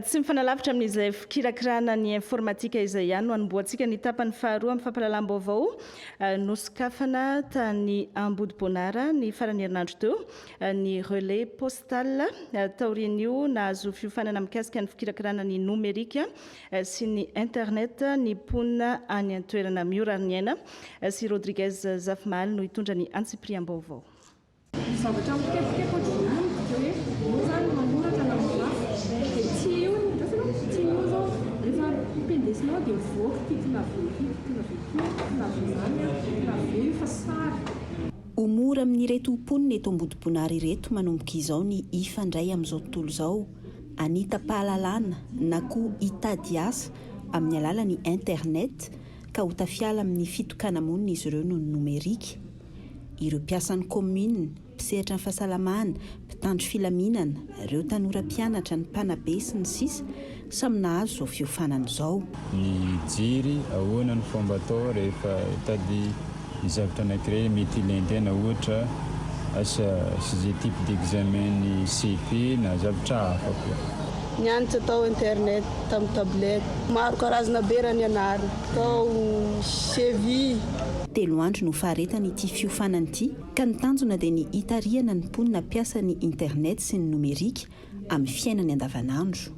Tsy mifanalavitra amin'izay fikirakirana ny informatika izay ihany no anomboantsika ny tapany faharoa amin'ny fampahalalam-baovao nosokafana tany Ambodiboanara ny farany herinandro teo ny relais postal taorian'io nahazo fiofanana mikasika ny fikirakirana ny nomerika sy ny internet ny ponina any an-toerana miorary ny aina sy Rodriguez Zafmaly no hitondra ny antsipriam-baovao. Zavatra mikepikepy ohatrany hoe zany manoratra na mafy dia tsy eo tsy eo zao rehefa mpendesinao dia mivoaka titlavey fa sary. Mora amin'ireto mponina eto Ambodiboanara ireto manomboka izao ny ifandray amin'izao tontolo izao, anita pahalalana na koa hitady asa amin'ny alalan'ny internet ka ho tafiala amin'ny fitokana monina izy ireo noho ny nomerika. Ireo mpiasan'ny commune, mpisehatra ny fahasalamana, mpitandro filaminana, ireo tanora mpianatra, ny mpanabe sy ny sisa samy nahazo izao fiofanana izao. Ny jiry ahoana ny fomba atao rehefa hitady ny zavatra anankiray mety ilain-tena ohatra asa zay type d'examen ny CP na zavatra hafa koa. Nianatra tao internet tamin'ny tablety maro karazana be raha nianarina tao cheville. 3 andro no faharetany ity fiofanana ity ka ny tanjona dia ny hitariana ny mponina mpiasa ny internet sy ny nomerika amin'ny fiainany andavanandro.